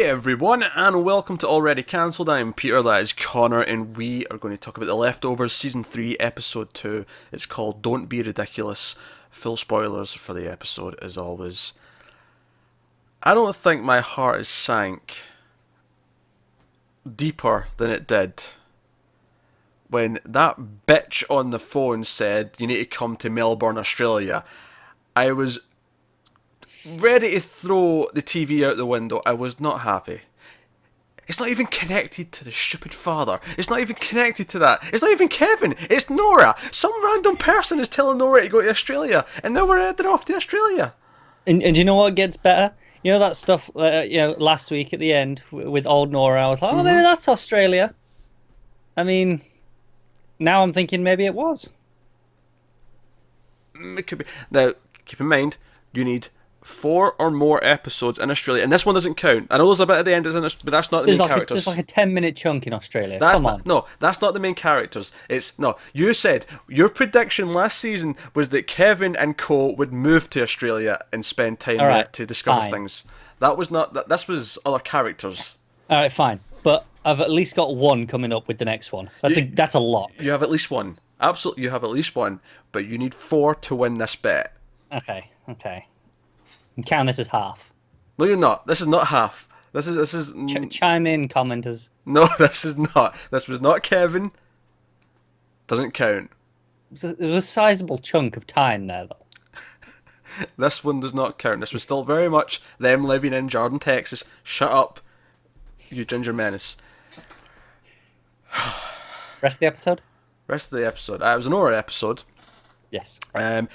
Hey everyone, and welcome to Already Cancelled. I'm Peter, that is Connor, and we are going to talk about The Leftovers Season 3, Episode 2. It's called Don't Be Ridiculous. Full spoilers for the episode, as always. I don't think my heart has sank deeper than it did when that bitch on the phone said, "You need to come to Melbourne, Australia." I was ready to throw the TV out the window. I was not happy. It's not even connected to the stupid father. It's not even connected to that. It's not even Kevin. It's Nora. Some random person is telling Nora to go to Australia, and now we're heading off to Australia. And you know what gets better? You know that stuff, last week at the end with old Nora, I was like, oh, maybe that's Australia. I mean, now I'm thinking maybe it was. It could be. Now, keep in mind, you need 4 or more episodes in Australia, and this one doesn't count. I know there's a bit at the end, but that's not the main characters. There's like a 10-minute chunk in Australia. Come Come on. No, that's not the main characters. You said your prediction last season was that Kevin and Co would move to Australia and spend time there to discover things. That was not that. This was other characters. All right, fine, but I've at least got one coming up with the next one. That's a lot. You have at least one. Absolutely, you have at least one, but you need 4 to win this bet. Okay. And count this as half. No, you're not. This is not half. This is. Chime in, commenters. No, this is not. This was not Kevin. Doesn't count. There's a sizable chunk of time there, though. This one does not count. This was still very much them living in Jordan, Texas. Shut up, you ginger menace. Rest of the episode? Rest of the episode. It was an Nora episode. Yes. And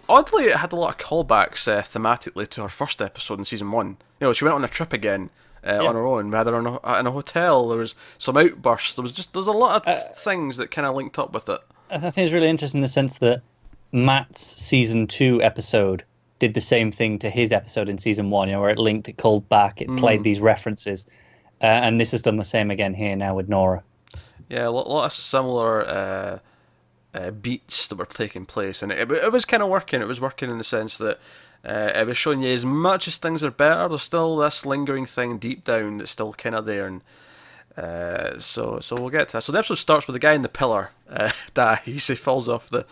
oddly, it had a lot of callbacks thematically to her first episode in season 1. You know, she went on a trip again on her own. We had her in a hotel. There was some outbursts. There was a lot of things that kind of linked up with it. I think it's really interesting in the sense that Matt's season 2 episode did the same thing to his episode in season 1, where it linked, it called back, it played these references. And this has done the same again here now with Nora. Yeah, a lot of similar beats that were taking place, and it was kind of working. It was working in the sense that it was showing you, as much as things are better, there's still this lingering thing deep down that's still kind of there, and so we'll get to that. So the episode starts with the guy in the pillar dies. He falls off the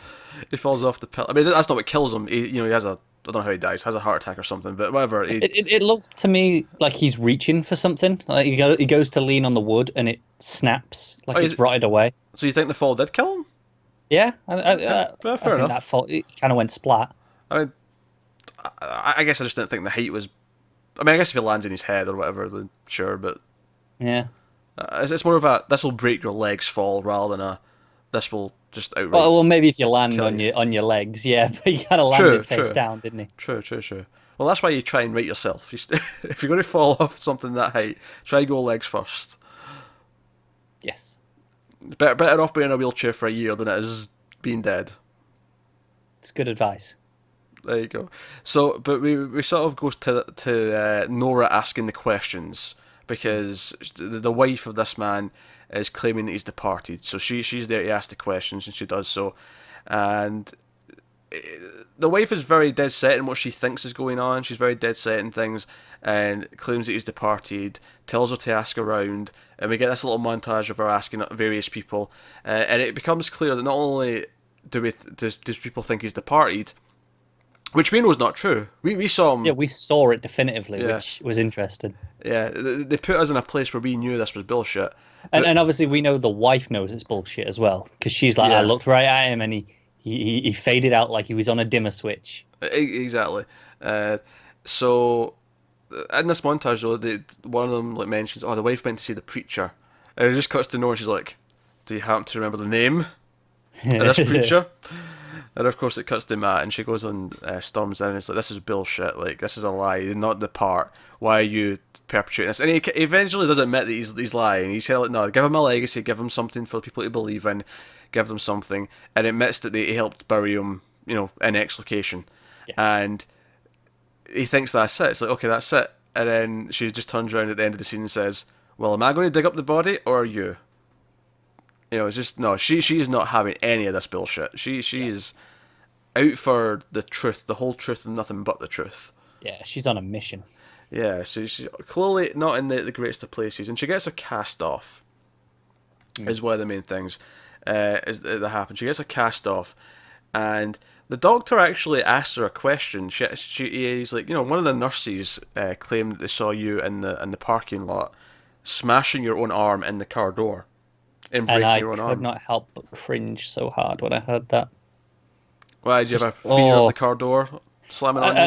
pillar. I mean, that's not what kills him. He has a, I don't know how he dies. Has a heart attack or something, but whatever. It looks to me like he's reaching for something. Like he goes to lean on the wood and it snaps, like it's rotted away. So you think the fall did kill him? Yeah, fair I think enough. that fall, it kind of went splat. I mean, I guess I just didn't think the height was. I mean, I guess if it lands in his head or whatever, then sure. But yeah, it's more of a this will break your legs fall rather than a this will just outright. Well, maybe if you land on your legs, yeah, but he kind of landed face down, didn't he? True. Well, that's why you try and rate yourself. If you're going to fall off something that height, try go legs first. Yes. Better off being in a wheelchair for a year than it is being dead. It's good advice. There you go. So, but we sort of go to Nora asking the questions, because the wife of this man is claiming that he's departed. So she's there to ask the questions, and she does so. And the wife is very dead set in what she thinks is going on. She's very dead set in things, and claims that he's departed, tells her to ask around, and we get this little montage of her asking various people, and it becomes clear that not only does people think he's departed, which we know is not true. We saw him. Yeah, we saw it definitively, which was interesting. Yeah, they put us in a place where we knew this was bullshit. And obviously we know the wife knows it's bullshit as well, because she's like, I looked right at him and he faded out like he was on a dimmer switch. Exactly. So in this montage though, one of them mentions, the wife went to see the preacher, and it just cuts to Nora, and she's like, do you happen to remember the name of this preacher? And of course it cuts to Matt, and she goes on, storms in, and it's like, this is bullshit, like, this is a lie, not the part, why are you perpetuating this? And he eventually does admit that he's lying. He's like, no, give him a legacy, give him something for people to believe in, give them something, and admits that he helped bury him, in X location. Yeah. And he thinks that's it. It's like, okay, that's it. And then she just turns around at the end of the scene and says, well, am I going to dig up the body, or are you? It's just, no, she is not having any of this bullshit. She is out for the truth, the whole truth, and nothing but the truth. Yeah, she's on a mission. Yeah, so she's clearly not in the greatest of places, and she gets her cast off. Is one of the main things is that happens. She gets her cast off, and the doctor actually asks her a question. He's like, one of the nurses claimed that they saw you in the parking lot, smashing your own arm in the car door, and breaking And I your own could arm. not help but cringe so hard when I heard that. Why, did you have a Just, fear of oh. the car door slamming on you?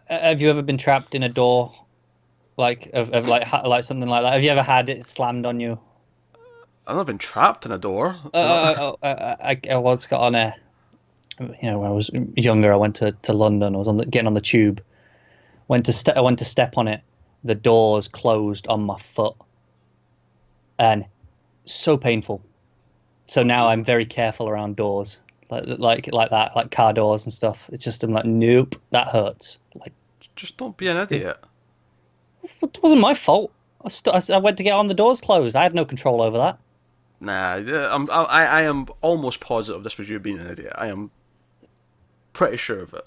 Have you ever been trapped in a door, like of like something like that? Have you ever had it slammed on you? I've not been trapped in a door. I once got on a, when I was younger, I went to London. I was getting on the tube. I went to step on it. The doors closed on my foot, and so painful. So now I'm very careful around doors, like that, like car doors and stuff. It's just I'm like, nope, that hurts. Like, Just don't be an idiot. it wasn't my fault. I went to get on, the doors closed. I had no control over that. Nah, I am almost positive this was you being an idiot. I am pretty sure of it.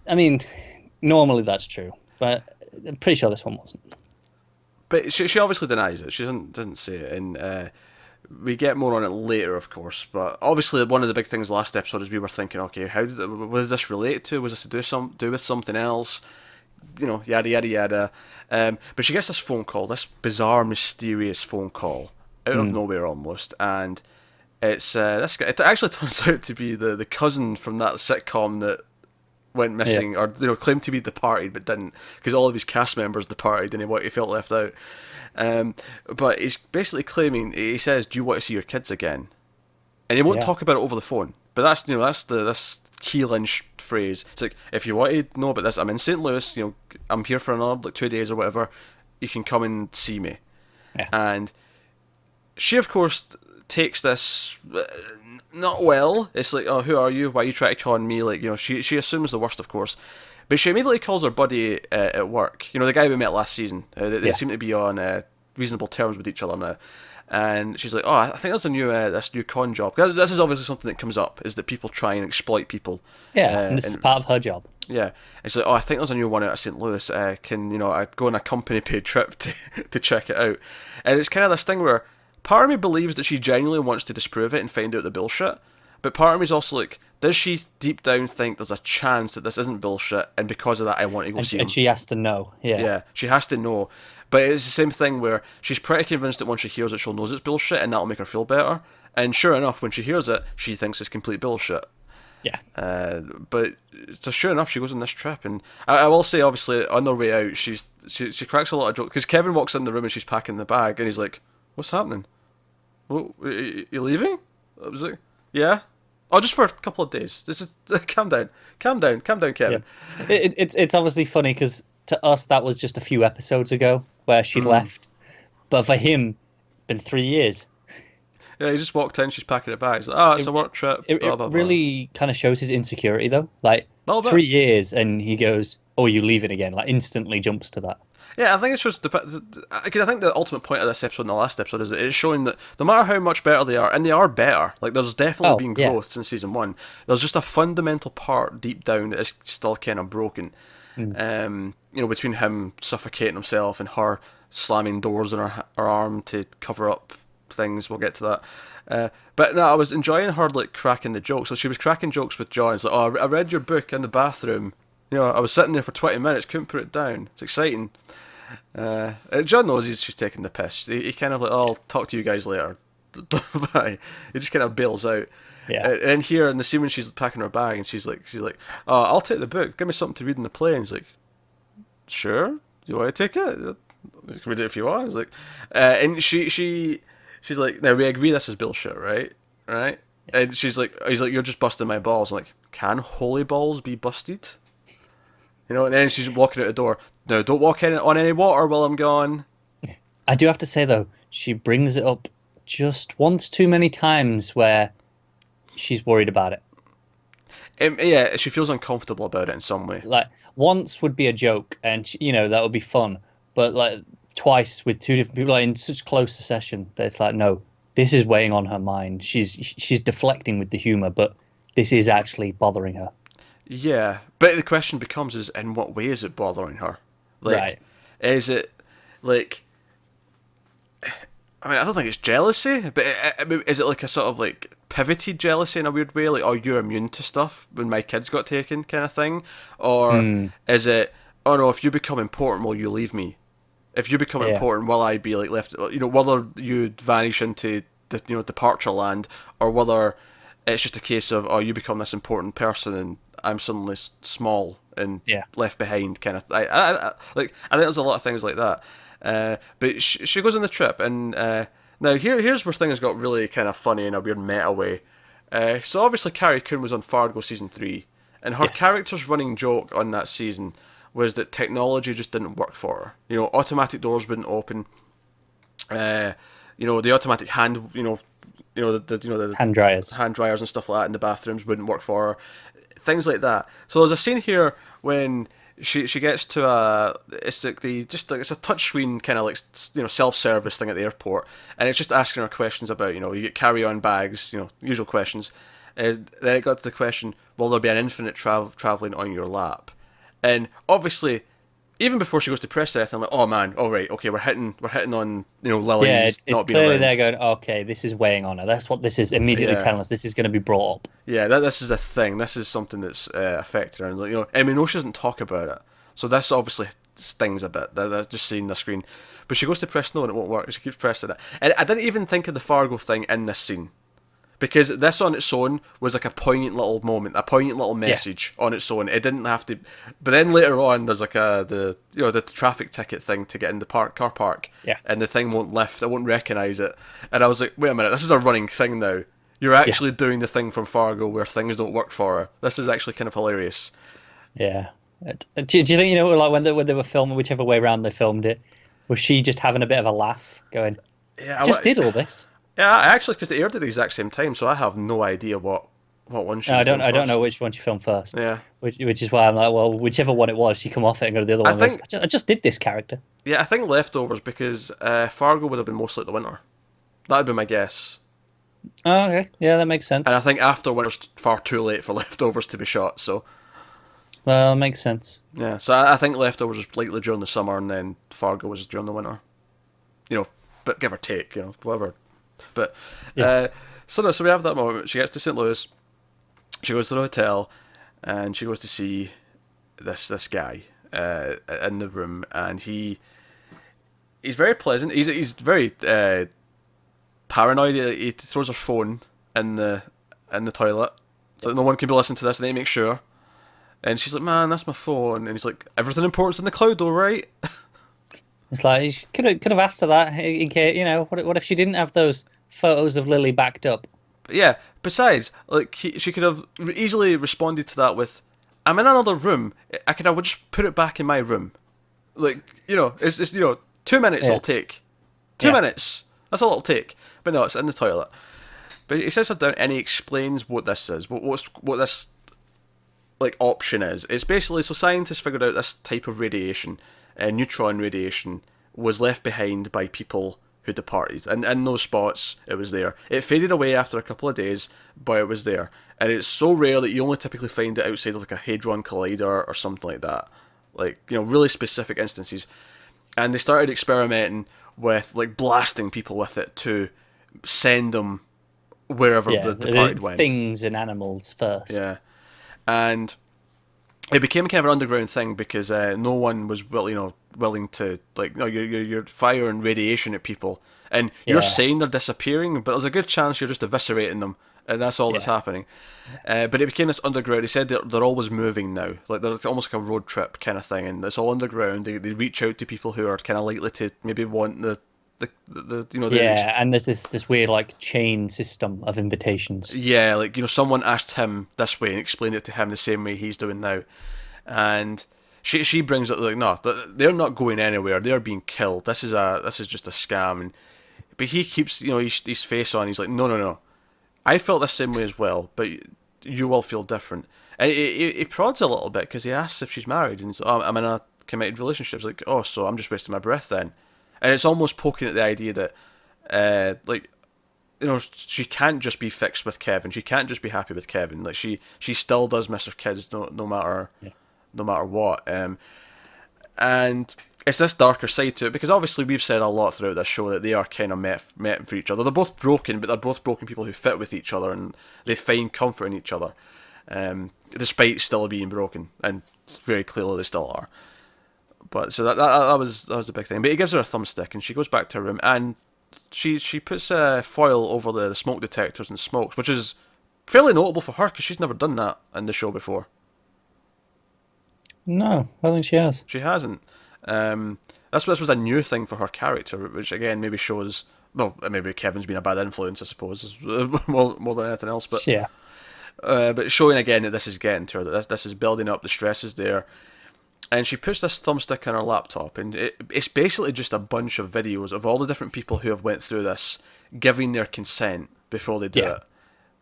I mean, normally that's true, but I'm pretty sure this one wasn't. But she obviously denies it. She doesn't say it, and we get more on it later, of course. But obviously, one of the big things last episode is we were thinking, okay, what does this relate to? Was this to do with something else? Yada yada yada. But she gets this phone call, this bizarre, mysterious phone call out of nowhere almost, and it's this guy. It actually turns out to be the cousin from that sitcom that went missing, or claimed to be departed but didn't, because all of his cast members departed and he felt left out. But he's basically claiming, he says, "Do you want to see your kids again?" And he won't talk about it over the phone. But that's this key lynch phrase. It's like, if you want to know about this, I'm in St. Louis. I'm here for another 2 days or whatever. You can come and see me. Yeah. And she, of course, takes this not well. It's like, oh, who are you? Why are you trying to con me? Like, she assumes the worst, of course. But she immediately calls her buddy at work. The guy we met last season. They seem to be on reasonable terms with each other now. And she's like, oh, I think there's a this new con job. Because this is obviously something that comes up, is that people try and exploit people. Yeah, and this is part of her job. Yeah. And she's like, oh, I think there's a new one out of St. Louis. Can I go on a company paid trip to check it out? And it's kind of this thing where part of me believes that she genuinely wants to disprove it and find out the bullshit. But part of me is also like, does she deep down think there's a chance that this isn't bullshit, and because of that I want to go see him? And she has to know. Yeah, she has to know. But it's the same thing where she's pretty convinced that once she hears it, she'll know it's bullshit, and that'll make her feel better. And sure enough, when she hears it, she thinks it's complete bullshit. Yeah. But so sure enough, she goes on this trip, and I will say, obviously, on their way out, she cracks a lot of jokes, because Kevin walks in the room and she's packing the bag, and he's like, "What's happening? Well, you leaving?" I was like, "Yeah." Oh, just for a couple of days. This is calm down, Kevin. Yeah. It's obviously funny because to us that was just a few episodes ago where she left, but for him, it's been 3 years. Yeah, he just walked in. She's packing a bag. He's like, "Oh, it's a work trip." It Blah, blah, blah. really kind of shows his insecurity though. Like 3 years, and he goes, "Oh, you leaving again?" Like instantly jumps to that. Yeah, I think it's just because I think the ultimate point of this episode and the last episode is that it's showing that no matter how much better they are, and they are better, like there's definitely been growth since season 1. There's just a fundamental part deep down that is still kind of broken. Between him suffocating himself and her slamming doors in her arm to cover up things. We'll get to that. But no, I was enjoying her like cracking the jokes. So she was cracking jokes with John. It's like, "Oh, I read your book in the bathroom. I was sitting there for 20 minutes, couldn't put it down. It's exciting." John knows she's taking the piss. He kind of like, "Oh, I'll talk to you guys later." Bye. He just kind of bails out. Yeah. And here in the scene when she's packing her bag and she's like, "Oh, I'll take the book. Give me something to read in the plane." He's like, "Sure. You want to take it? You can read it if you want." He's like, and she's like, "Now we agree this is bullshit, right? Right?" And he's like, "You're just busting my balls." I'm like, "Can holy balls be busted?" And then she's walking out the door. "No, don't walk in on any water while I'm gone." I do have to say though, she brings it up just once too many times where she's worried about it. Yeah, she feels uncomfortable about it in some way. Like once would be a joke, and that would be fun. But like twice with two different people, like in such close succession, that it's like, no, this is weighing on her mind. She's deflecting with the humor, but this is actually bothering her. Yeah, but the question becomes: is in what way is it bothering her? Like, Right. is it like? I mean, I don't think it's jealousy, but is it like a sort of like pivoted jealousy in a weird way, like, oh, you're immune to stuff when my kids got taken, kind of thing, or is it, oh no, if you become important, will you leave me? If you become Yeah. important, will I be like left? You know, whether you vanish into the departure land, or whether it's just a case of, oh, you become this important person and I'm suddenly small and Yeah. left behind, kind of. Like, I think there's a lot of things like that. But she goes on the trip, and now here's where things got really kind of funny in a weird meta way. So obviously Carrie Coon was on Fargo season 3, and her Yes. character's running joke on that season was that technology just didn't work for her. You know, automatic doors wouldn't open. You know, the automatic hand, the Hand dryers. hand dryers and stuff like that in the bathrooms wouldn't work for her. Things like that. So there's a scene here when she gets to it's like it's a touchscreen kind of like self-service thing at the airport, and it's just asking her questions about you get carry-on bags, usual questions. Then it got to the question, will there be an infinite traveling on your lap? And obviously, even before she goes to press it, I'm like, oh man, all right, okay, we're hitting on Lily's Yeah, it's not being clearly around. they're going, okay, this is weighing on her. That's what this is immediately Yeah. telling us. This is going to be brought up. Yeah, this is a thing. This is something that's affected her, and and we know she doesn't talk about it, so this obviously stings a bit. That's just seeing the screen, but she goes to press no and it won't work. She keeps pressing it, and I didn't even think of the Fargo thing in this scene, because this on its own was like a poignant little moment, a poignant little message on its own. It didn't have to, but then later on there's like the traffic ticket thing to get in the car park, Yeah. and the thing won't lift. I won't recognise it, and I was like, wait a minute, this is a running thing now. You're actually doing the thing from Fargo where things don't work for her. This is actually kind of hilarious. Yeah. Do you think, like when they were filming, whichever way around they filmed it, was she just having a bit of a laugh, going, Yeah, I just did all this? Yeah, actually, because they aired at the exact same time, so I have no idea what one she. No, was doing I don't know first. which one she filmed first. Yeah, Which is why I'm like, well, whichever one it was, she come off it and go to the other one. I think- I just did this character. yeah, I think Leftovers, because Fargo would have been mostly like the winter. That'd be my guess. Oh, okay. Yeah, that makes sense. And I think after winter's far too late for Leftovers to be shot. So Well, it makes sense. yeah, so I think Leftovers was likely during the summer, and then Fargo was during the winter. But give or take, whatever. But Yeah. so we have that moment. She gets to St. Louis. She goes to the hotel, and she goes to see this guy in the room, and he's very pleasant. He's very paranoid. He throws her phone in the toilet, so that no one can be listening to this, and they make sure. And she's like, "Man, that's my phone." And he's like, "Everything important's in the cloud, though, right?" It's like, she could have asked her that in case, what if she didn't have those photos of Lily backed up? But yeah. Besides, like she could have easily responded to that with, "I'm in another room. I would just put it back in my room." Like it's 2 minutes Yeah. it'll take. 2 Yeah. minutes. That's all it'll take. But no, it's in the toilet. But he sits her down and he explains what this is. What this like option is. It's basically, so scientists figured out this type of radiation, neutron radiation, was left behind by people who departed, and in those spots it was there. It faded away after a couple of days, but it was there, and it's so rare that you only typically find it outside of like a hadron collider or something like that, like really specific instances. And they started experimenting with like blasting people with it to send them wherever Yeah, the departed went. things and animals first. Yeah, and it became kind of an underground thing because no one was willing to, like, no, you're firing radiation at people, and you're Yeah. saying they're disappearing, but there's a good chance you're just eviscerating them, and that's all that's Yeah. happening. But it became this underground. They said they're always moving now, like they're almost like a road trip kind of thing, and it's all underground. They reach out to people who are kind of likely to maybe want the Yeah, and there's this weird like chain system of invitations. Yeah, like, someone asked him this way and explained it to him the same way he's doing now. And she brings it like, no, they're not going anywhere. They're being killed. This is just a scam. But he keeps, his face on. He's like, no. I felt the same way as well, but you will feel different. And he prods a little bit because he asks if she's married, and he's like, oh, I'm in a committed relationship. It's like, oh, so I'm just wasting my breath then. And it's almost poking at the idea that, she can't just be fixed with Kevin. She can't just be happy with Kevin. Like she still does miss her kids, no matter what. And it's this darker side to it, because obviously we've said a lot throughout this show that they are kind of met for each other. They're both broken, but they're both broken people who fit with each other, and they find comfort in each other, despite still being broken, and very clearly they still are. But so that was a big thing. But he gives her a thumbstick, and she goes back to her room, and she puts foil over the smoke detectors and smokes, which is fairly notable for her because she's never done that in the show before. No, I don't think she has. She hasn't. This was a new thing for her character, which again maybe shows. Well, maybe Kevin's been a bad influence, I suppose, more than anything else. But Yeah. But showing again that this is getting to her, that this is building up, the stress is there. And she puts this thumbstick on her laptop, and it's basically just a bunch of videos of all the different people who have went through this, giving their consent before they do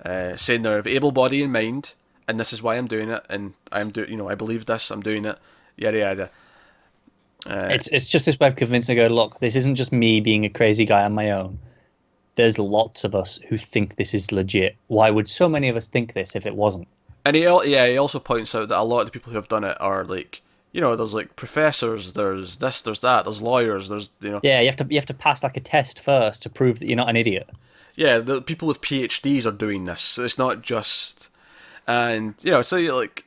it, saying they're of able body and mind, and this is why I'm doing it, and I believe this, I'm doing it, yada yada. It's just this way of convincing her, look, this isn't just me being a crazy guy on my own. There's lots of us who think this is legit. Why would so many of us think this if it wasn't? And he also points out that a lot of the people who have done it are like, there's like professors, there's this, there's that, there's lawyers, there's Yeah, you have to pass like a test first to prove that you're not an idiot. Yeah, the people with PhDs are doing this. It's not just, and so you're like,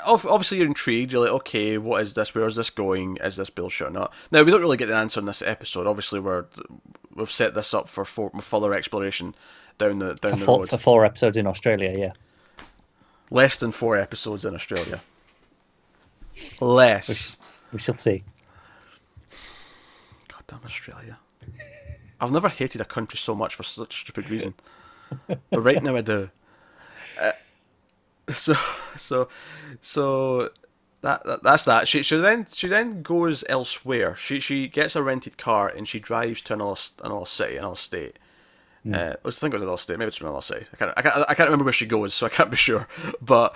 obviously you're intrigued. You're like, okay, what is this? Where is this going? Is this bullshit or not? Now we don't really get the answer in this episode. Obviously we've set this up for further exploration down the road. For 4 episodes in Australia, yeah. Less than 4 episodes in Australia. Less. We shall see. Goddamn Australia. I've never hated a country so much for such a stupid reason. But right now I do. So that's that. She then goes elsewhere. She gets a rented car and she drives to another city, another state. I think it was another state. Maybe it's another city. I can't remember where she goes, so I can't be sure. But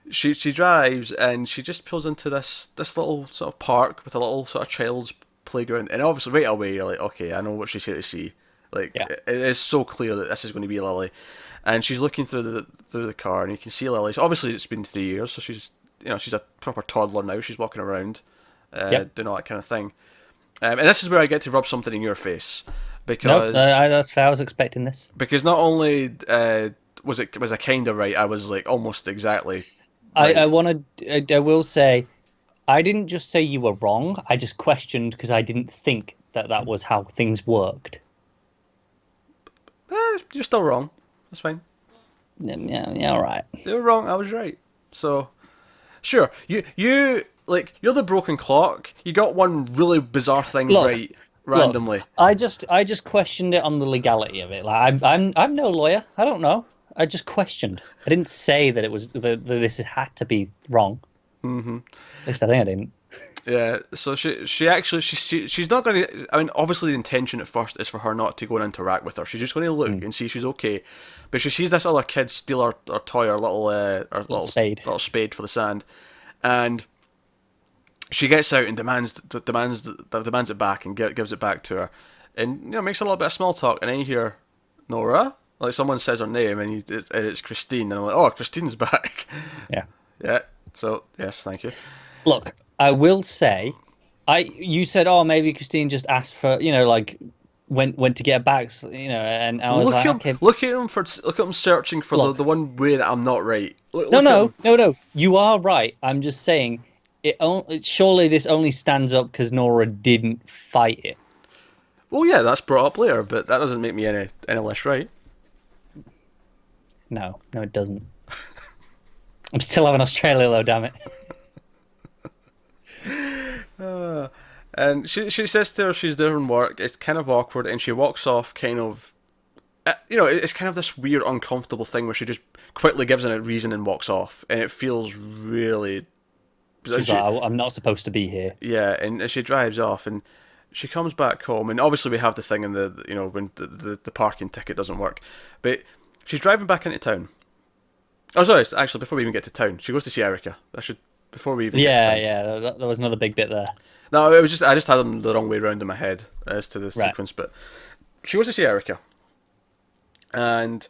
she drives and she just pulls into this little sort of park with a little sort of child's playground. And obviously, right away, you're like, okay, I know what she's here to see. Like, it is so clear that this is going to be Lily. And she's looking through the car, and you can see Lily. So obviously, it's been 3 years, so she's a proper toddler now. She's walking around, doing all that kind of thing. And this is where I get to rub something in your face. Because that's fair. I was expecting this. Because not only was I kind of right, I was like almost exactly right. I will say, I didn't just say you were wrong. I just questioned because I didn't think that was how things worked. You're still wrong. That's fine. Yeah, all right. You were wrong. I was right. So, sure. You like you're the broken clock. You got one really bizarre thing right. Randomly. Look, I just questioned it on the legality of it. Like I'm no lawyer. I don't know. I just questioned. I didn't say that it was that this had to be wrong. Mm-hmm. At least I think I didn't. Yeah. So she's not going to. I mean, obviously the intention at first is for her not to go and interact with her. She's just going to look and see she's okay. But she sees this other kid steal her toy, her little spade for the sand, and she gets out and demands it back and gives it back to her, and makes a little bit of small talk, and then you hear Nora, like someone says her name, and it's Christine, and I'm like, oh, Christine's back. Yeah. So yes, thank you. Look, I will say, you said, oh, maybe Christine just asked for, like went to get back, and I was look at him searching for the one way that I'm not right. No, you are right. I'm just saying. Surely this only stands up because Nora didn't fight it. Well, yeah, that's brought up later, but that doesn't make me any less right. No, it doesn't. I'm still having Australia though, damn it. And she says to her she's doing work. It's kind of awkward, and she walks off kind of... it's kind of this weird, uncomfortable thing where she just quickly gives a reason and walks off, and it feels really... She's like, I'm not supposed to be here. Yeah, and she drives off, and she comes back home, and obviously we have the thing in when the parking ticket doesn't work, but she's driving back into town. Oh, sorry, actually, before we even get to town, she goes to see Erica. Before we even get to town. Yeah, there was another big bit there. No, it was I just had them the wrong way around in my head as to the sequence, but she goes to see Erica, and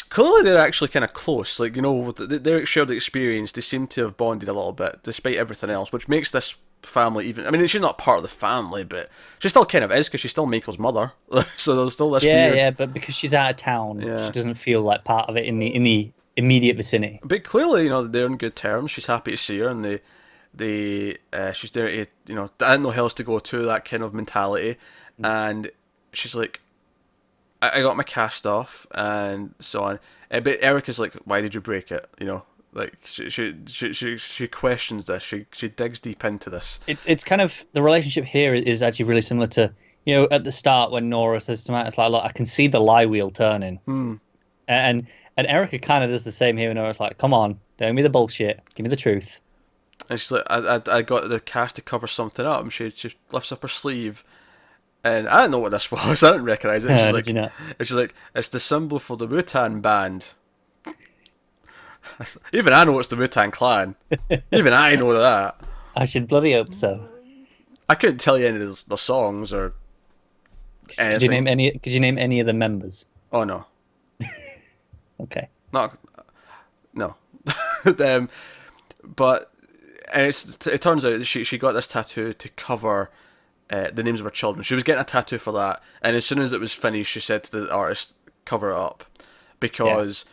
clearly they're actually kind of close. Like, you know, with their shared experience, they seem to have bonded a little bit, despite everything else, which makes this family even. I mean, she's not part of the family, but she still kind of is because she's still Michael's mother. So there's still this Yeah, weird. yeah, but because she's out of town, Yeah. she doesn't feel like part of it in the immediate vicinity. But clearly, you know, they're in good terms. She's happy to see her, and she's there to, you know, I didn't know how else to go to, that kind of mentality, and she's like, I got my cast off and so on. But Erica's like, why did you break it? You know, like she questions this. She digs deep into this. It's kind of the relationship here is actually really similar to, you know, at the start when Nora says to Matt, it's like, look, I can see the lie wheel turning, and Erica kind of does the same here. And Nora's like, come on, don't give me the bullshit, give me the truth. And she's like, I got the cast to cover something up. And she lifts up her sleeve. And I didn't know what this was. I didn't recognise it. Did you not? And she's like, it's the symbol for the Wu-Tang band. Even I know it's the Wu-Tang Clan. Even I know that. I should bloody hope so. I couldn't tell you any of the songs or anything. Could you name any of the members? Oh, no. Okay. Not... No. But it turns out that she got this tattoo to cover... the names of her children. She was getting a tattoo for that, and as soon as it was finished, she said to the artist, "Cover it up," because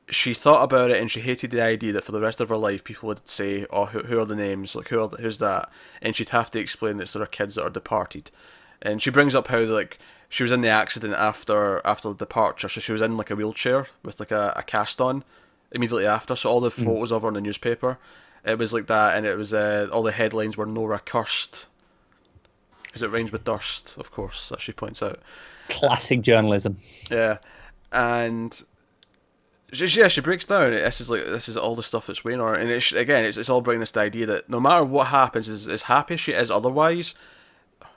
she thought about it and she hated the idea that for the rest of her life, people would say, "Oh, who are the names? Like, who's that?" And she'd have to explain that it's their kids that are departed. And she brings up how like she was in the accident after the departure, so she was in like a wheelchair with like a cast on immediately after. So all the photos of her in the newspaper, it was like that, and it was all the headlines were Nora cursed. Because it rhymes with Durst, of course, as she points out. Classic journalism. Yeah, and she breaks down. This is all the stuff that's weighing on her, and it's all bringing this idea that no matter what happens, as happy as she is otherwise,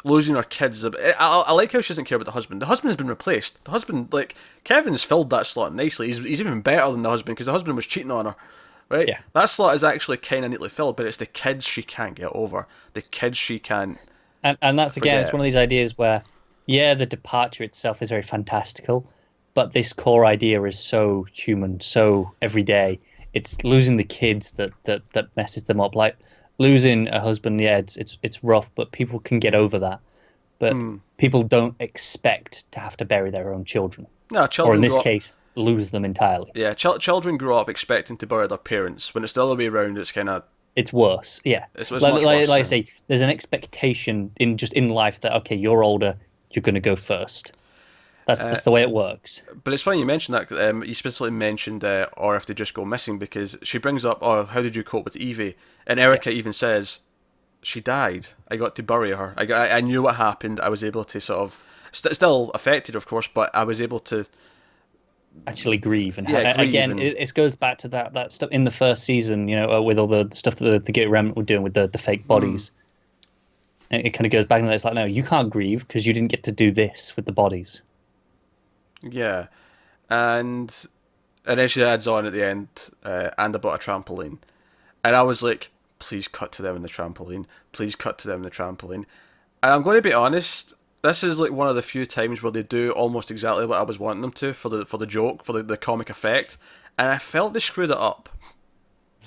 losing her kids. I like how she doesn't care about the husband. The husband has been replaced. The husband, like Kevin's filled that slot nicely. He's even better than the husband because the husband was cheating on her. Right? Yeah. That slot is actually kind of neatly filled, but it's the kids she can't get over. The kids she can't. And that's again, it's forget. one of these ideas where, yeah, the departure itself is very fantastical, but this core idea is so human, so everyday. It's losing the kids that messes them up. Like losing a husband, yeah, it's rough, but people can get over that. But people don't expect to have to bury their own children. No, children. Or in this grow up, case, lose them entirely. yeah, children grow up expecting to bury their parents. When it's the other way around, it's kind of It's worse, yeah. It's like, much worse, I yeah. say, there's an expectation in life that okay, you're older, you're going to go first. That's the way it works. But it's funny you mentioned that. You specifically mentioned, or if they just go missing, because she brings up, "Oh, how did you cope with Evie?" And Erica even says, "She died. I got to bury her. I knew what happened. I was able to sort of still affected, of course, but I was able to." Actually grieve and Yeah, grieve again and- it goes back to that stuff in the first season, you know, with all the stuff that the Gate Remnant were doing with the fake bodies. And it kind of goes back and it's like, no, you can't grieve because you didn't get to do this with the bodies. Yeah, and then she adds on at the end, and I bought a trampoline, and I was like, please cut to them in the trampoline. Please cut to them in the trampoline. And I'm going to be honest. This is like one of the few times where they do almost exactly what I was wanting them to for the joke, for the comic effect, and I felt they screwed it up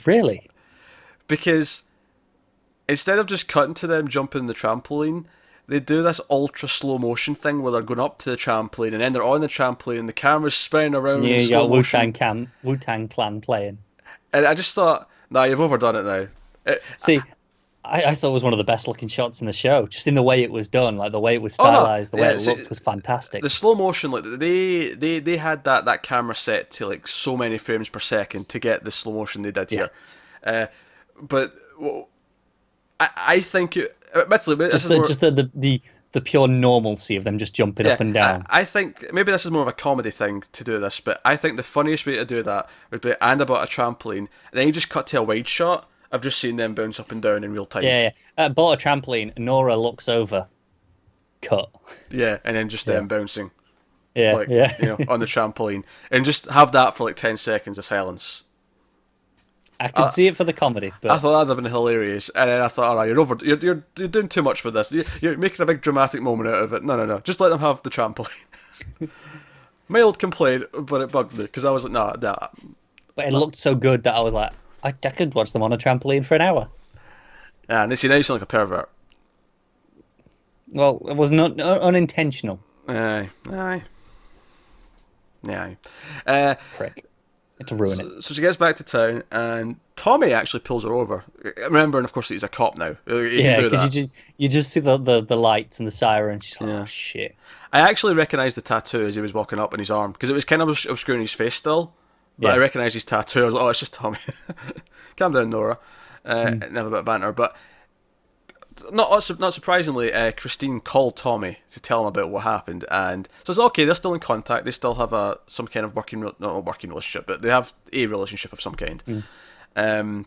Really? because instead of just cutting to them jumping the trampoline, they do this ultra slow motion thing where they're going up to the trampoline and then they're on the trampoline and the camera's spinning around Yeah, in you slow got motion. Wu-Tang Clan playing. And I just thought, nah, you've overdone it now. See, I thought it was one of the best looking shots in the show, just in the way it was done, like the way it was Oh, no. stylized, the way Yeah, it see, looked was fantastic. The slow motion, like they had that camera set to like so many frames per second to get the slow motion they did here. But well, I think admittedly, this is more, Just the pure normalcy of them just jumping up and down. I think maybe this is more of a comedy thing to do this, but I think the funniest way to do that would be and about a trampoline, and then you just cut to a wide shot of just seeing them bounce up and down in real time. Yeah. Bought a trampoline. Nora looks over. Cut. Yeah, and then just them bouncing. Yeah, Like, yeah. you know, on the trampoline, and just have that for like 10 seconds of silence. I can see it for the comedy, but I thought that'd have been hilarious, and then I thought, all right, you're doing too much with this. You're making a big dramatic moment out of it. No, just let them have the trampoline. Mild complaint, but it bugged me because I was like, nah. But it looked so good that I was like, I could watch them on a trampoline for an hour. And now you sound like a pervert. Well, it was not unintentional. Aye. Prick. To ruin it. So she gets back to town, and Tommy actually pulls her over. Remembering, of course, that he's a cop now. Yeah, because you just see the lights and the siren. She's like, oh shit. I actually recognised the tattoo as he was walking up on his arm because it was kind of obscuring his face still. But I recognised his tattoo. I was like, oh, it's just Tommy. Calm down, Nora. And have a bit of banter. But not surprisingly, Christine called Tommy to tell him about what happened, and so it's okay. They're still in contact. They still have some kind of not a working relationship, but they have a relationship of some kind. And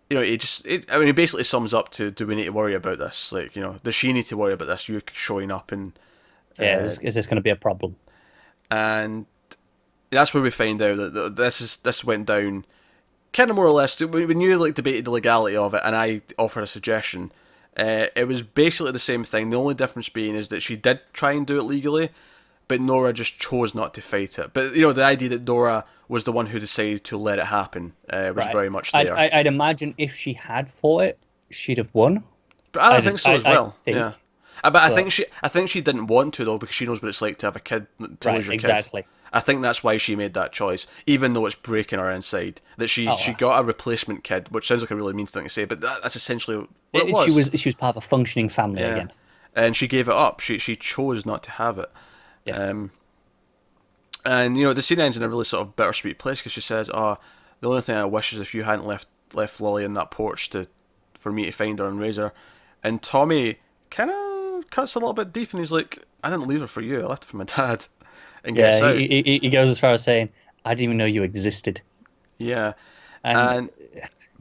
he basically sums up to, do we need to worry about this? Like, does she need to worry about this? You showing up and is this going to be a problem? And that's where we find out that this went down. Kind of more or less, when you debated the legality of it, and I offered a suggestion, it was basically the same thing. The only difference being is that she did try and do it legally, but Nora just chose not to fight it. But the idea that Nora was the one who decided to let it happen was very much there. I'd imagine if she had fought it, she'd have won. But I think so as well. Yeah, but I think she didn't want to though, because she knows what it's like to have a kid, to lose your exactly. kid. I think that's why she made that choice, even though it's breaking her inside. That she got a replacement kid, which sounds like a really mean thing to say, but that's essentially what it was. She was part of a functioning family again, and she gave it up. She chose not to have it. Yeah. And the scene ends in a really sort of bittersweet place because she says, "Oh, the only thing I wish is if you hadn't left Lily in that porch for me to find her and raise her." And Tommy kind of cuts a little bit deep, and he's like, "I didn't leave her for you. I left her for my dad." And gets out. He goes as far as saying, "I didn't even know you existed." Yeah, but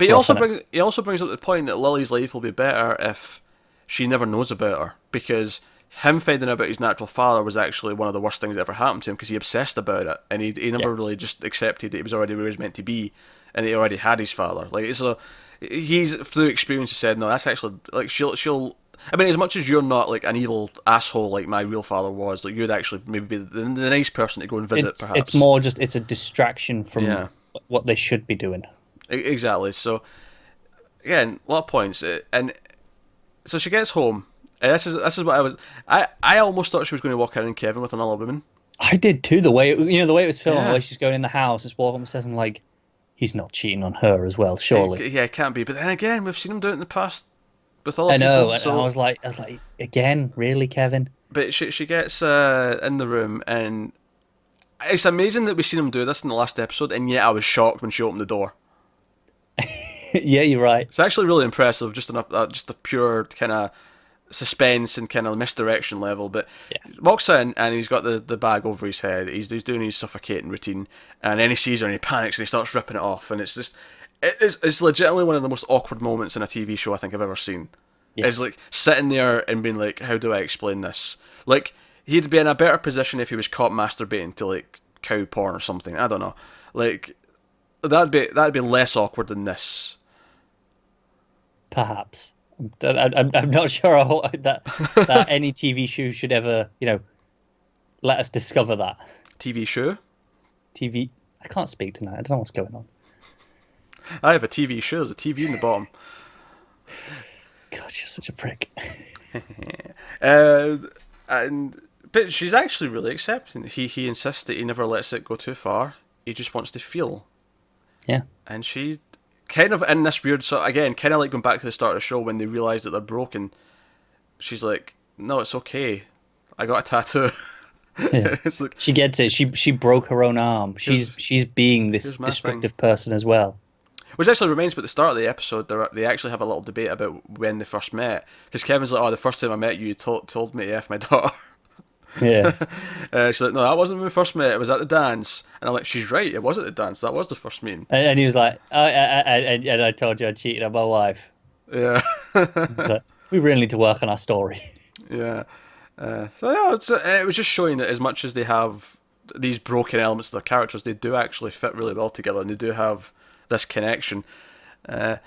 he also brings up the point that Lily's life will be better if she never knows about her, because him finding out about his natural father was actually one of the worst things that ever happened to him, because he obsessed about it, and he never really just accepted that he was already where he was meant to be, and he already had his father. He's through experience said, no, that's actually she'll. I mean, as much as you're not an evil asshole like my real father was, you'd actually maybe be the nice person to go and visit. Perhaps it's more just it's a distraction from what they should be doing. Exactly. So again, a lot of points, and so she gets home, and this is what I almost thought she was going to walk in on Kevin with another woman. I did too. The way the way it was filmed, the way she's going in the house, just walking upstairs, I'm like, he's not cheating on her as well, surely. It can't be. But then again, we've seen him do it in the past. I know, and I was like, again, really, Kevin? But she gets in the room, and it's amazing that we've seen him do this in the last episode, and yet I was shocked when she opened the door. Yeah, you're right. It's actually really impressive, just a pure kind of suspense and kind of misdirection level. But walks in, and he's got the bag over his head. He's doing his suffocating routine, and then he sees her, and he panics, and he starts ripping it off, and it's just... It's legitimately one of the most awkward moments in a TV show I think I've ever seen. Yeah. It's sitting there and being like, how do I explain this? He'd be in a better position if he was caught masturbating to cow porn or something. I don't know. That'd be less awkward than this. Perhaps. I'm not sure that any TV show should ever let us discover that. TV show? I can't speak tonight. I don't know what's going on. I have a TV show. There's a TV in the bottom. God, you're such a prick. But she's actually really accepting. He insists that he never lets it go too far. He just wants to feel. Yeah. And she kind of in this weird... So again, kind of going back to the start of the show when they realise that they're broken. She's like, no, it's okay. I got a tattoo. Yeah. She gets it. She broke her own arm. She's being this destructive person as well. Which actually reminds me, at the start of the episode, they actually have a little debate about when they first met. Because Kevin's like, oh, the first time I met you, you told me to F my daughter. Yeah. She's like, no, that wasn't when we first met. It was at the dance. And I'm like, she's right. It was at the dance. That was the first meeting. And he was like, and I told you I cheated on my wife. Yeah. Like, we really need to work on our story. Yeah. It was just showing that as much as they have these broken elements of their characters, they do actually fit really well together, and they do have this connection. And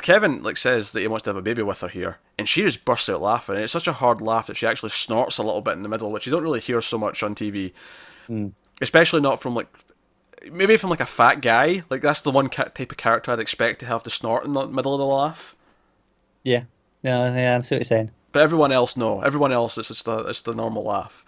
Kevin says that he wants to have a baby with her here. and she just bursts out laughing. And it's such a hard laugh that she actually snorts a little bit in the middle, which you don't really hear so much on TV, especially not from like maybe from like a fat guy. Like that's the one type of character I'd expect to have to snort in the middle of the laugh. Yeah. No, yeah, I see what you're saying. But everyone else, no. Everyone else, it's the normal laugh.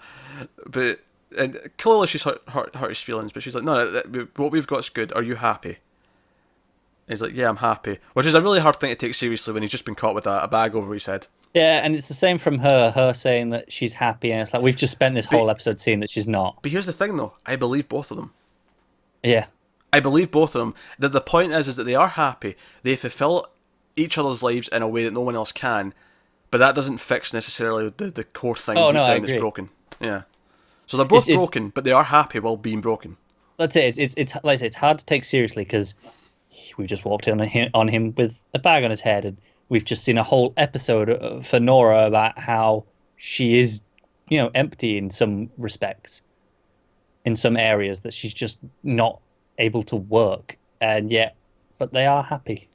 But and clearly she's hurt his feelings. But she's like, no, what we've got is good. Are you happy? And he's like, yeah, I'm happy. Which is a really hard thing to take seriously when he's just been caught with a bag over his head. Yeah, and it's the same from her saying that she's happy, and it's like we've just spent this whole episode seeing that she's not. But here's the thing, though. I believe both of them. Yeah. I believe both of them. That the point is that they are happy. They fulfill each other's lives in a way that no one else can. But that doesn't fix necessarily the core thing deep down that's broken. Yeah. So they're both broken, but they are happy while being broken. Let's say it's like I say, it's hard to take seriously because we've just walked in on him with a bag on his head, and we've just seen a whole episode for Nora about how she is, empty in some respects, in some areas that she's just not able to work, but they are happy.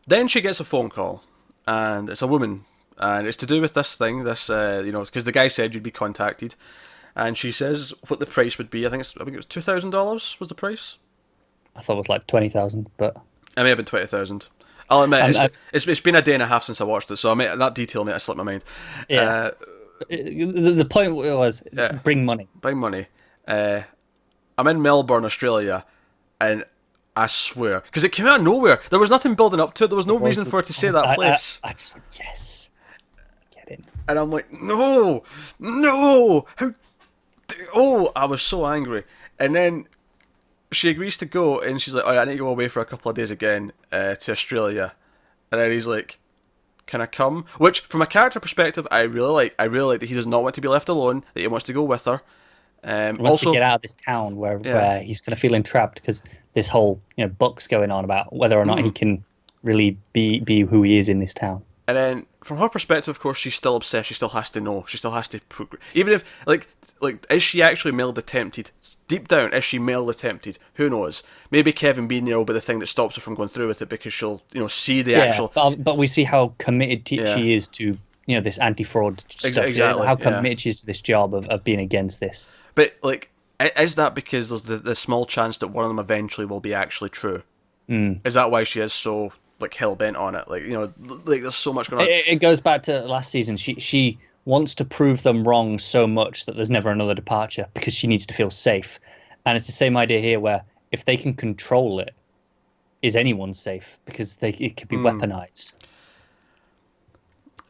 Then she gets a phone call, and it's a woman. And it's to do with this thing, because the guy said you'd be contacted, and she says what the price would be. I think it was $2,000 was the price. I thought it was like 20,000, but it may have been 20,000. I'll admit it's been a day and a half since I watched it, so that detail may have slipped my mind. Yeah. The point was bring money. Bring money. I'm in Melbourne, Australia, and I swear, because it came out of nowhere. There was nothing building up to it. There was no reason for her to say that place. I just went, yes. And I'm like, no, I was so angry. And then she agrees to go, and she's like, oh, I need to go away for a couple of days again to Australia. And then he's like, can I come? Which, from a character perspective, I really like that he does not want to be left alone, that he wants to go with her. He wants to get out of this town where he's going to feel entrapped because this whole book's going on about whether or not he can really be who he is in this town. And then, from her perspective, of course, she's still obsessed. She still has to know. She still has to even if is she actually male attempted? Deep down, is she male attempted? Who knows? Maybe Kevin Bean will be the thing that stops her from going through with it because she'll see the actual. But we see how committed she is to this anti-fraud stuff. Exactly. How committed she is to this job of being against this. But is that because there's the small chance that one of them eventually will be actually true? Is that why she is so hell bent on it? There's so much going on. It goes back to last season. She wants to prove them wrong so much that there's never another departure because she needs to feel safe. And it's the same idea here where if they can control it, is anyone safe? Because it could be weaponized.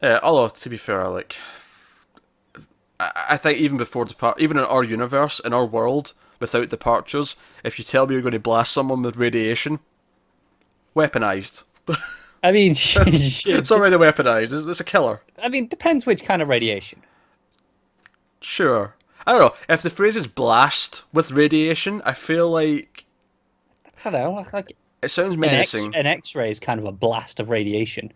Although, to be fair, I think even before even in our universe, in our world, without departures, if you tell me you're going to blast someone with radiation, weaponized. I mean, it's already weaponized. It's a killer. I mean, depends which kind of radiation. Sure. I don't know. If the phrase is blast with radiation, I feel like... I don't know. It sounds menacing. An X-ray is kind of a blast of radiation.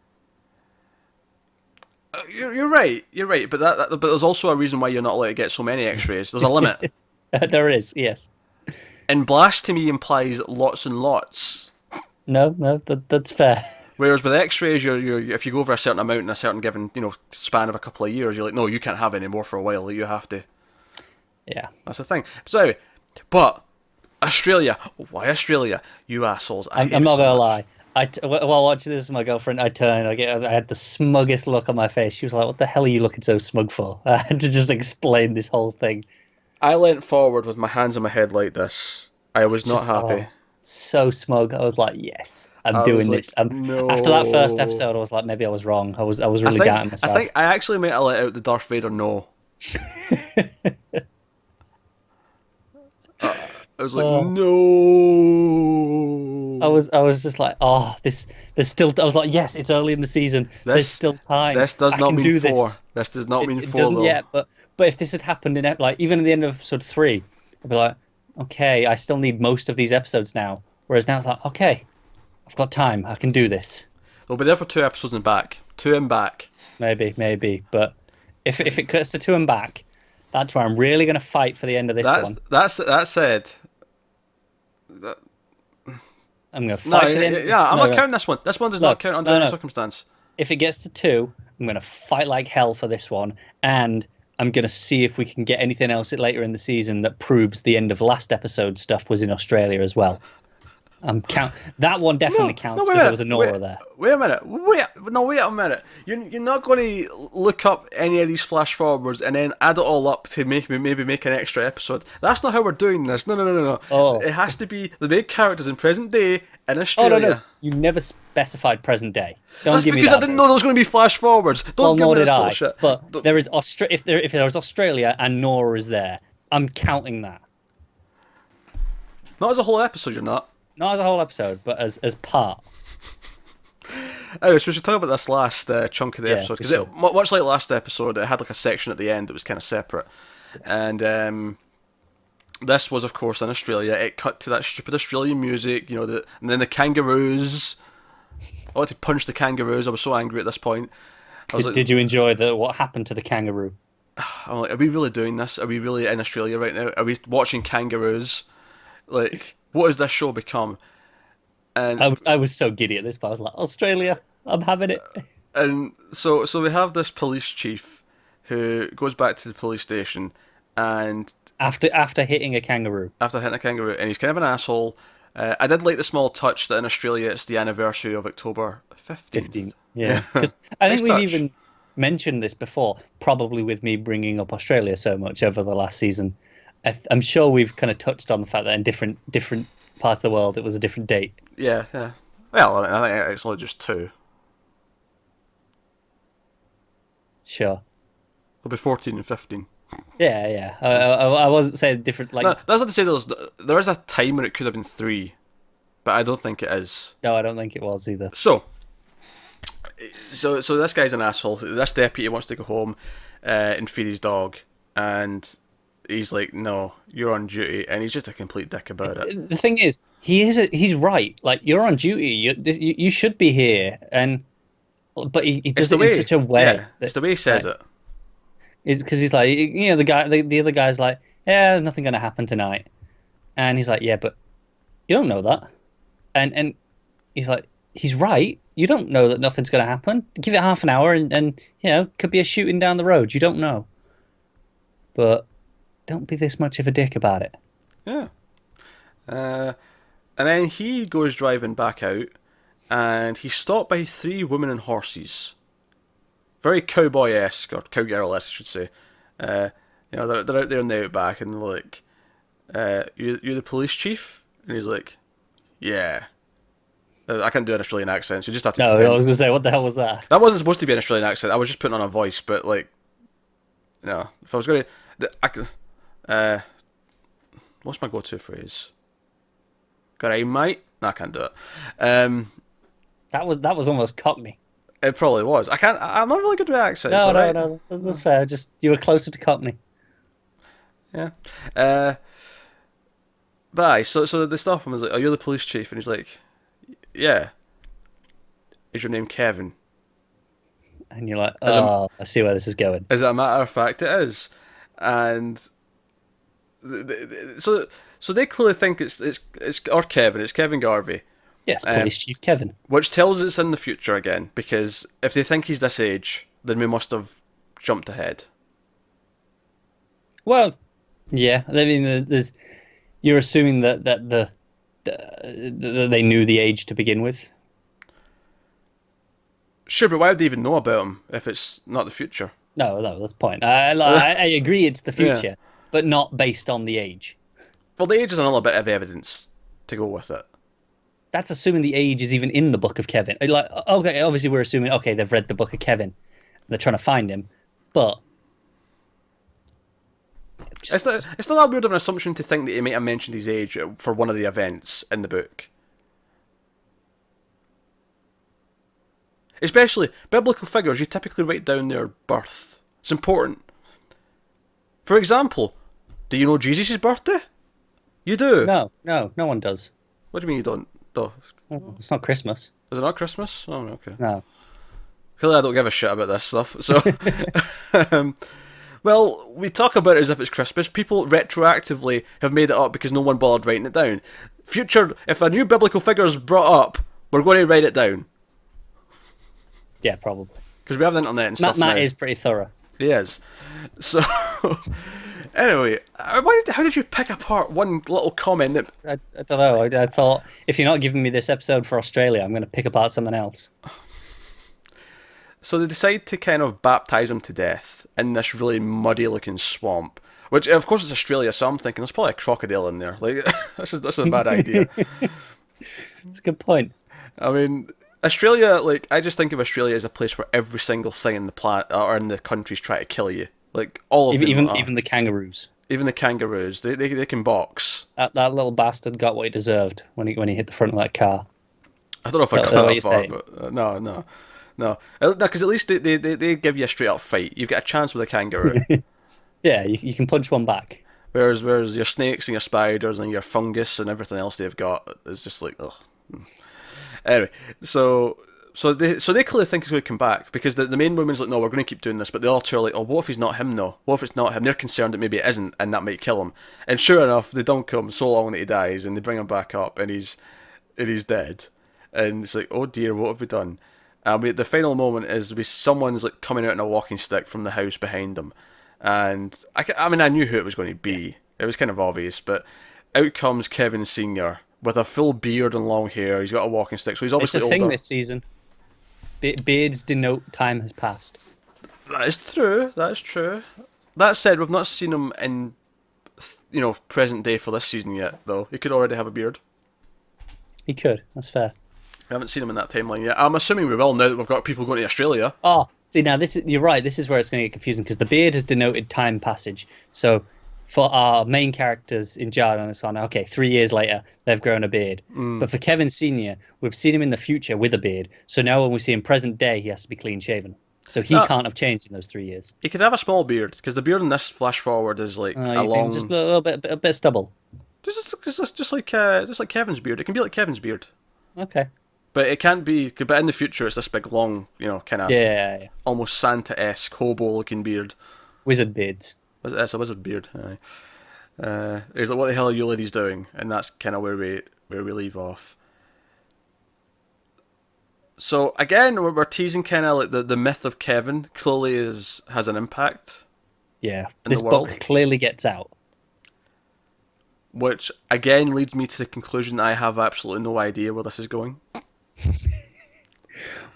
You're right. But there's also a reason why you're not allowed to get so many X-rays. There's a limit. There is, yes. And blast to me implies lots and lots. No, that's fair. Whereas with X-rays, you're if you go over a certain amount in a certain given span of a couple of years, you're like, no, you can't have any more for a while. You have to. Yeah, that's the thing. So anyway, but Australia, why Australia? You assholes! I'm not gonna lie. While watching this with my girlfriend, I turned. I had the smuggest look on my face. She was like, "What the hell are you looking so smug for?" I had to just explain this whole thing. I leant forward with my hands on my head like this. I was not happy. So smug. I was like, yes, I'm doing this. No. After that first episode, I was like, maybe I was wrong. I was really doubting myself. I think I actually might have let out the Darth Vader no. I was like, no. I was just like, there's still. I was like, yes, it's early in the season. There's still time. This does not mean 4. This does not mean 4 doesn't though. Yet, but if this had happened in even at the end of episode 3, I'd be like, okay, I still need most of these episodes now. Whereas now it's like, okay, I've got time. I can do this. They'll be there for 2 episodes and back. 2 and back. Maybe. But if it cuts to 2 and back, that's where I'm really going to fight for the end of this one. That said... I'm going to fight for the end of this one. I'm not counting this one. This one does not count under any circumstance. If it gets to 2, I'm going to fight like hell for this one, and I'm going to see if we can get anything else later in the season that proves the end of last episode stuff was in Australia as well. That one definitely counts because there was a Nora there. Wait a minute. Wait a minute. You're not going to look up any of these flash forwards and then add it all up to maybe make an extra episode. That's not how we're doing this. No. Oh. It has to be the main characters in present day in Australia. Oh, no. You never specified present day. That's because I didn't know there was going to be flash forwards. Don't give me this bullshit. But there is if there was Australia and Nora is there, I'm counting that. Not as a whole episode, you're not. Not as a whole episode, but as part. Anyway, so we should talk about this last chunk of the episode, because sure. Much like last episode, it had like a section at the end that was kind of separate, and this was, of course, in Australia. It cut to that stupid Australian music, and then the kangaroos. I wanted to punch the kangaroos. I was so angry at this point. Did you enjoy what happened to the kangaroo? I'm like, are we really doing this? Are we really in Australia right now? Are we watching kangaroos? Like, what has this show become? And I was so giddy at this point. I was like, Australia, I'm having it. And so we have this police chief who goes back to the police station, and after hitting a kangaroo. And he's kind of an asshole. I did like the small touch that in Australia it's the anniversary of October 15th. Yeah, because I think Nice we've touch. even mentioned this before, probably with me bringing up Australia so much over the last season. I'm sure we've kind of touched on the fact that in different parts of the world it was a different date. Yeah. Well, I think it's only just 2. Sure. There'll be 14 and 15. Yeah. I wasn't saying different. Like, No, that's not to say there is a time when it could have been 3, but I don't think it is. no, I don't think it was either. So this guy's an asshole. This deputy wants to go home and feed his dog, and he's like, "No, you're on duty," and he's just a complete dick about it. The thing is, he's right. Like, you're on duty. You should be here, but he does it in such a way. Yeah, it's the way he says it. Because he's like, the other guy's like, yeah, there's nothing going to happen tonight, and he's like, yeah, but you don't know that, and he's like, he's right. You don't know that nothing's going to happen. Give it half an hour, and could be a shooting down the road. You don't know, but don't be this much of a dick about it. Yeah. And then he goes driving back out, and he's stopped by 3 women and horses. Very cowboy-esque, or cowgirl-esque, I should say. They're out there in the outback, and they're like, you're the police chief? And he's like, yeah. I can't do an Australian accent, so you just have to No, pretend. I was going to say, what the hell was that? That wasn't supposed to be an Australian accent. I was just putting on a voice, but if I was going to, I could. What's my go-to phrase? Got aim, mate? No, I can't do it. That was almost Cockney. It probably was. I'm not really good with accents. No, alright? no, that's fair. Just you were closer to Cockney. Yeah. But so they stop him. I was like, "Oh, you're the police chief," and he's like, "Yeah." Is your name Kevin? And you're like, I see where this is going. As a matter of fact, it is. And so they clearly think it's Kevin. It's Kevin Garvey. Yes, Police Chief Kevin. Which tells us it's in the future again, because if they think he's this age, then we must have jumped ahead. Well, yeah. I mean, you're assuming that they knew the age to begin with. Sure, but why would they even know about him if it's not the future? No, that's the point. I agree it's the future, but not based on the age. Well, the age is another bit of evidence to go with it. That's assuming the age is even in the Book of Kevin. Like, okay, obviously we're assuming, okay, they've read the Book of Kevin. And they're trying to find him, but... It's not that weird of an assumption to think that he might have mentioned his age for one of the events in the book. Especially, biblical figures, you typically write down their birth. It's important. For example, do you know Jesus' birthday? You do. No one does. What do you mean you don't? Oh, It's not Christmas. is it not Christmas? Oh, okay. No. Clearly I don't give a shit about this stuff, so... well, we talk about it as if it's Christmas. People retroactively have made it up because no one bothered writing it down. Future, if a new biblical figure is brought up, we're going to write it down. Yeah, probably. because we have the internet and stuff Matt now. is pretty thorough. He is. So, anyway, how did you pick apart one little comment that... I don't know. I thought, if you're not giving me this episode for Australia, I'm going to pick apart something else. So they decide to kind of baptise him to death in this really muddy-looking swamp. Which, of course, it's Australia, so I'm thinking there's probably a crocodile in there. Like, this is a bad idea. That's a good point. I mean, Australia, like, I just think of Australia as a place where every single thing in the planet or in the countries try to kill you. Like, all of them Even the kangaroos. Even the kangaroos, they can box. That little bastard got what he deserved when he hit the front of that car. I don't know if I got that far, but no. Because at least they give you a straight up fight. You've got a chance with a kangaroo. Yeah, you can punch one back. Whereas your snakes and your spiders and your fungus and everything else they've got is just like, ugh. Anyway, so they clearly think he's going to come back, because the main woman's like, no, we're going to keep doing this, but the other two are like, oh, what if he's not him though? What if it's not him? They're concerned that maybe it isn't, and that might kill him. And sure enough, they dunk him so long that he dies, and they bring him back up, and he's dead. And it's like, oh dear, what have we done? The final moment is someone's like coming out in a walking stick from the house behind him, and I mean I knew who it was going to be. It was kind of obvious, but out comes Kevin Senior with a full beard and long hair. He's got a walking stick, so he's obviously older. It's a thing this season. Beards denote time has passed. That is true. That is true. That said, we've not seen him in, present day for this season yet, though. He could already have a beard. He could. That's fair. We haven't seen him in that timeline yet. I'm assuming we will now that we've got people going to Australia. Oh, see, now you're right. This is where it's going to get confusing, because the beard has denoted time passage. So for our main characters in Jordan and Sana, okay, 3 years later, they've grown a beard. But for Kevin Senior, we've seen him in the future with a beard. So now when we see him present day, he has to be clean shaven. So he can't have changed in those 3 years. He could have a small beard, because the beard in this flash forward is like a long, just a little bit, a bit of stubble. Just like Kevin's beard. It can be like Kevin's beard. Okay. But it can't be. But in the future, it's this big, long, kind of almost Santa-esque, hobo-looking beard. Wizard beards. It's a wizard beard. He's like, what the hell are you ladies doing? And that's kind of where we leave off. So again, we're teasing kind of like the myth of Kevin clearly has an impact. Yeah, this book clearly gets out. Which again leads me to the conclusion that I have absolutely no idea where this is going.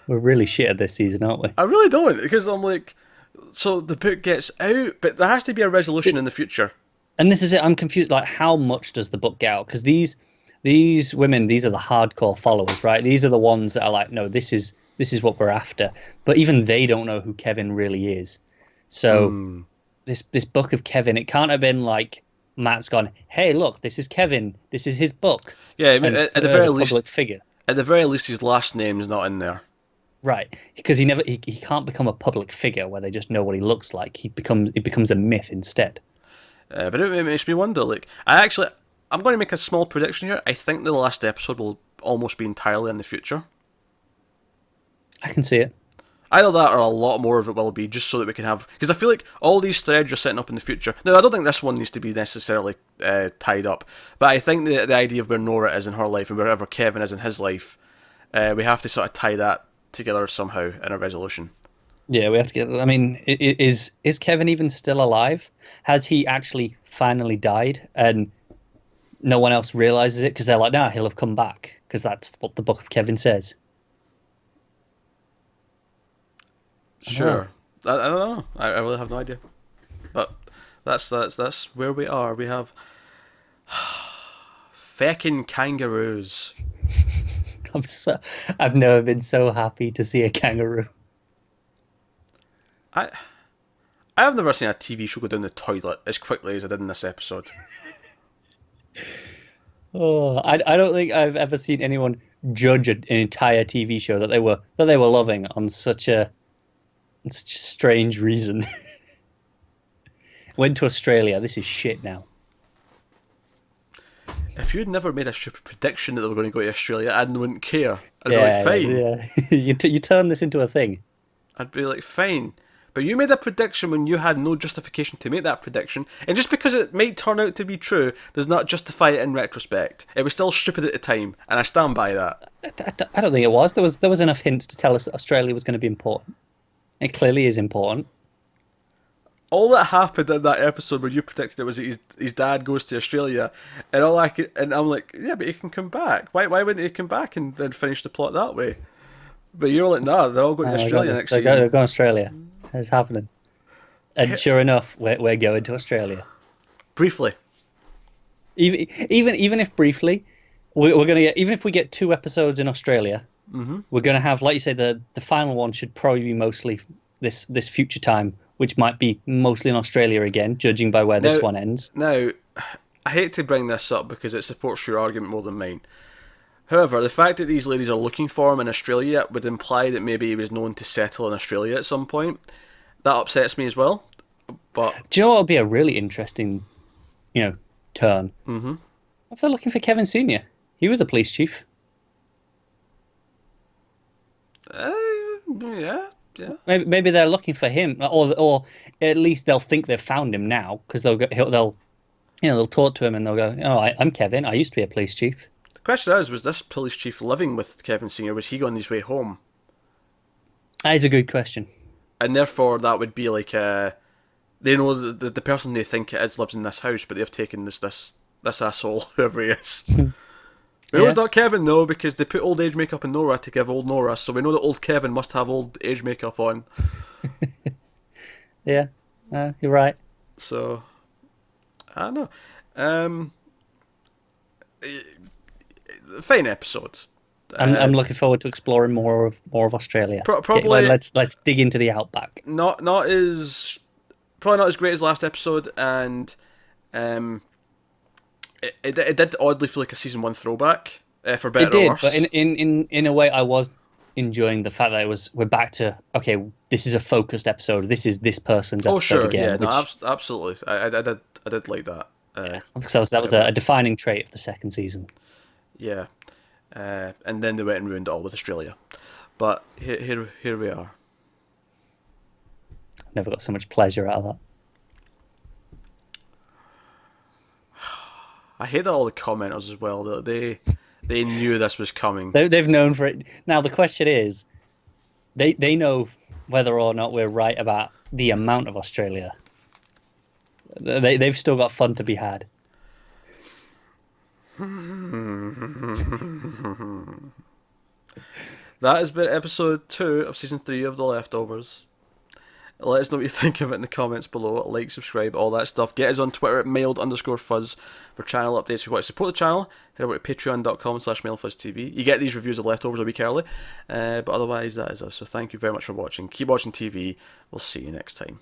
We're really shit at this season, aren't we? I really don't, because I'm like, so the book gets out, but there has to be a resolution in the future. And this is it. I'm confused. Like, how much does the book get out? Because these women, these are the hardcore followers, right? These are the ones that are like, no, this is what we're after. But even they don't know who Kevin really is. So this book of Kevin, it can't have been like Matt's gone, hey, look, this is Kevin. This is his book. Yeah, I mean, at the very least, public figure. At the very least, his last name's not in there. Right, because he can't become a public figure where they just know what he looks like. He becomes a myth instead. But it makes me wonder. Like, I'm going to make a small prediction here. I think the last episode will almost be entirely in the future. I can see it. Either that or a lot more of it will be, just so that we can have... Because I feel like all these threads are setting up in the future. Now, I don't think this one needs to be necessarily tied up, but I think the idea of where Nora is in her life and wherever Kevin is in his life, we have to sort of tie that together somehow in a resolution. Yeah, we have to get... I mean, is Kevin even still alive? Has he actually finally died and no one else realizes it? Because they're like, nah, he'll have come back, because that's what the Book of Kevin says. Sure. I don't know. I really have no idea. But that's where we are. We have feckin' kangaroos. I've never been so happy to see a kangaroo. I have never seen a TV show go down the toilet as quickly as I did in this episode. Oh, I don't think I've ever seen anyone judge an entire TV show that they were loving on such a strange reason. Went to Australia. This is shit now. If you'd never made a stupid prediction that they were going to go to Australia, I wouldn't care. I'd be like, fine. Yeah. You turn this into a thing. I'd be like, fine. But you made a prediction when you had no justification to make that prediction, and just because it might turn out to be true does not justify it in retrospect. It was still stupid at the time, and I stand by that. I don't think it was. There was enough hints to tell us that Australia was going to be important. It clearly is important. All that happened in that episode where you predicted it was that his dad goes to Australia, and I'm like, yeah, but he can come back. Why wouldn't he come back and then finish the plot that way? But you're like, nah, they're all going to Australia next season. They're going to Australia. It's happening. And sure enough, we're going to Australia. Briefly. Even if briefly, we're going to get, even if we get 2 episodes in Australia, we're going to have, like you say, the final one should probably be mostly this future time, which might be mostly in Australia again, judging by where this one ends. Now, I hate to bring this up because it supports your argument more than mine. However, the fact that these ladies are looking for him in Australia would imply that maybe he was known to settle in Australia at some point. That upsets me as well. But do you know what would be a really interesting, turn? Mm-hmm. If they're looking for Kevin Senior, he was a police chief. Yeah. Maybe they're looking for him, or at least they'll think they've found him now because they'll talk to him and they'll go, "Oh, I'm Kevin. I used to be a police chief." The question is, was this police chief living with Kevin Senior? Was he on his way home? That is a good question. And therefore, that would be like they know the person they think it is lives in this house, but they've taken this asshole, whoever he is. We know it's not Kevin though, because they put old age makeup on Nora to give old Nora, so we know that old Kevin must have old age makeup on. Yeah, you're right. So, I don't know. Fine episode. I'm looking forward to exploring more of Australia. Probably let's dig into the outback. Probably not as great as last episode, and it did oddly feel like a season 1 throwback, for better or worse. But in a way, I was enjoying the fact that we're back to, okay, this is a focused episode. This is this person's episode again. Yeah, absolutely. I did like that. Because that was a defining trait of the second season. Yeah. And then they went and ruined it all with Australia. But here we are. Never got so much pleasure out of that. I hate that all the commenters as well. That they knew this was coming. They've known for it. Now the question is, they know whether or not we're right about the amount of Australia. They've still got fun to be had. That has been episode 2 of season 3 of The Leftovers. Let us know what you think of it in the comments below. Like, subscribe, all that stuff. Get us on Twitter at mailed_fuzz for channel updates. If you want to support the channel, head over to patreon.com/mailedfuzztv. You get these reviews of Leftovers a week early. But otherwise, that is us. So thank you very much for watching. Keep watching TV. We'll see you next time.